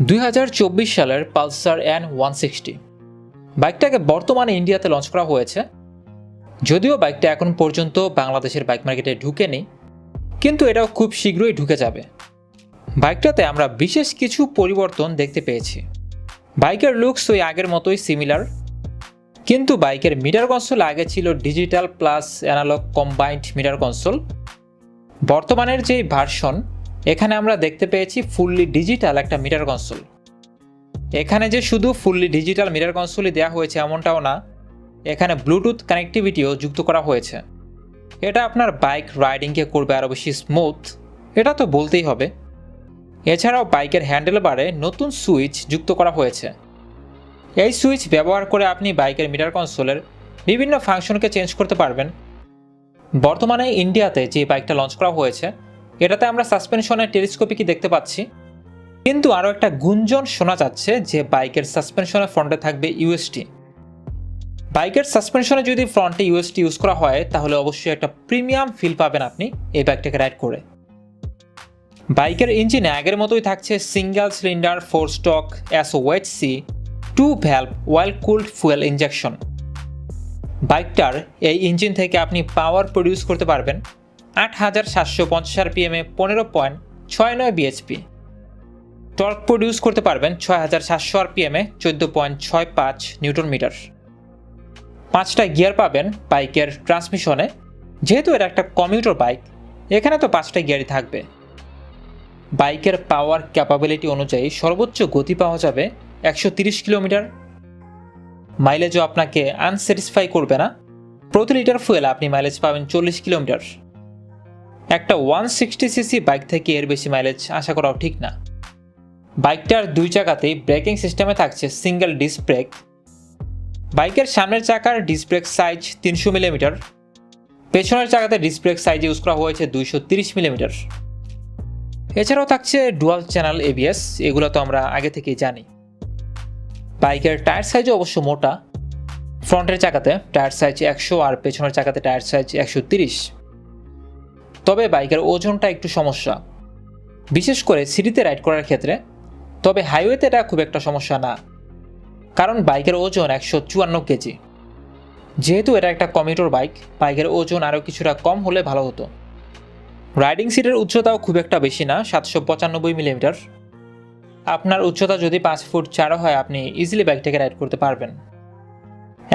2024 সালের Pulsar N160 বাইকটাকে বর্তমানে ইন্ডিয়াতে লঞ্চ করা হয়েছে। যদিও বাইকটা এখন পর্যন্ত বাংলাদেশের বাইক মার্কেটে ঢুকেনি, কিন্তু এটাও খুব শীঘ্রই ঢুকে যাবে। বাইকটাতে আমরা বিশেষ কিছু পরিবর্তন দেখতে পেয়েছি। বাইকের লুকস ওই আগের মতোই সিমিলার, কিন্তু বাইকের মিটার কনসোল আগে ছিল digital plus analog combined meter console. বর্তমানের যে ভার্সন, এখানে আমরা দেখতে পেয়েছি ফুললি ডিজিটাল একটা মিটার কনসোল। এখানে যে শুধু ফুললি ডিজিটাল মিটার কনসোলই দেওয়া হয়েছে এমনটাও না, এখানে ব্লুটুথ কানেক্টিভিটিও যুক্ত করা হয়েছে। এটা আপনার বাইক রাইডিংকে করবে আরও বেশি স্মুথ, এটা তো বলতেই হবে। এছাড়াও বাইকের হ্যান্ডেল বারে নতুন সুইচ যুক্ত করা হয়েছে। এই সুইচ ব্যবহার করে আপনি বাইকের মিটার কনসোলের বিভিন্ন ফাংশনকে চেঞ্জ করতে পারবেন। বর্তমানে ইন্ডিয়াতে যে বাইকটা লঞ্চ করা হয়েছে, এটাতে আমরা সাসপেনশনের টেলিস্কোপিকই দেখতে পাচ্ছি, কিন্তু আরও একটা গুঞ্জন শোনা যাচ্ছে যে বাইকের সাসপেনশনের ফ্রন্টে থাকবে ইউএসটি। বাইকের সাসপেনশনে যদি ফ্রন্টে ইউএসটি ইউজ করা হয়, তাহলে অবশ্যই একটা প্রিমিয়াম ফিল পাবেন আপনি এই বাইকটাকে রাইড করে। বাইকের ইঞ্জিনে আগের মতোই থাকছে single cylinder 4 stock SOHC 2 valve well cooled fuel injection. বাইকটার এই ইঞ্জিন থেকে আপনি পাওয়ার প্রডিউস করতে পারবেন 8750 RPM 15.69 bhp। টর্ক প্রডিউস করতে পারবেন 6700 RPM 14.65 নিউটন মিটার। 5টা গিয়ার পাবেন বাইকের ট্রান্সমিশনে। যেহেতু এটা একটা কমিউটার বাইক, এখানে তো 5টা গিয়ারই থাকবে। বাইকের পাওয়ার ক্যাপাবিলিটি অনুযায়ী সর্বোচ্চ গতি পাওয়া যাবে 130 কিলোমিটার। মাইলেজও আপনাকে আনস্যাটিসফাই করবে না। প্রতি লিটার ফুয়েল আপনি মাইলেজ পাবেন 40 কিলোমিটার। একটা 160cc বাইক থেকে এর বেশি মাইলেজ আশা করাও ঠিক না। বাইকটার দুই চাকাতেই ব্রেকিং সিস্টেমে থাকছে সিঙ্গেল ডিস্ক ব্রেক। বাইকের সামনের চাকার ডিস্ক ব্রেক সাইজ 300 মিলিমিটার, পেছনের চাকাতে ডিস্ক ব্রেক সাইজ ইউজ করা হয়েছে 230 মিলিমিটার। এছাড়াও থাকছে ডুয়াল চ্যানেল ABS, এগুলো তো আমরা আগে থেকেই জানি। বাইকের টায়ার সাইজও অবশ্য মোটা। ফ্রন্টের চাকাতে টায়ার সাইজ 100 আর পেছনের চাকাতে টায়ার সাইজ 130। তবে বাইকের ওজনটা একটু সমস্যা, বিশেষ করে সিটিতে রাইড করার ক্ষেত্রে। তবে হাইওয়েতে এটা খুব একটা সমস্যা না, কারণ বাইকের ওজন 154 কেজি। যেহেতু এটা একটা কমিউটার বাইক, বাইকের ওজন আরও কিছুটা কম হলে ভালো হতো। রাইডিং সিটের উচ্চতাও খুব একটা বেশি না, 795 মিলিমিটার। আপনার উচ্চতা যদি 5 ফুট 4 হয়, আপনি ইজিলি বাইকটাকে রাইড করতে পারবেন।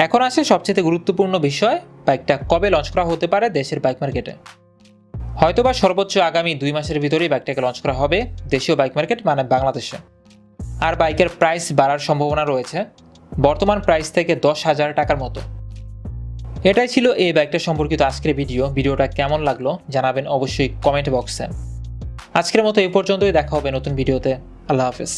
এখন আসে সবচেয়ে গুরুত্বপূর্ণ বিষয়, বাইকটা কবে লঞ্চ করা হতে পারে দেশের বাইক মার্কেটে। হয়তোবা সর্বোচ্চ আগামী 2 মাসের ভিতরেই বাইকটাকে লঞ্চ করা হবে দেশীয় বাইক মার্কেট মানে বাংলাদেশে। আর বাইকের প্রাইস বাড়ার সম্ভাবনা রয়েছে, বর্তমান প্রাইস থেকে 10,000 টাকার মতো। এটাই ছিল এই বাইকটা সম্পর্কিত আজকের ভিডিওটা কেমন লাগলো জানাবেন অবশ্যই কমেন্ট বক্সে। আজকের মতো এই পর্যন্তই, দেখা হবে নতুন ভিডিওতে। আল্লাহ হাফেজ।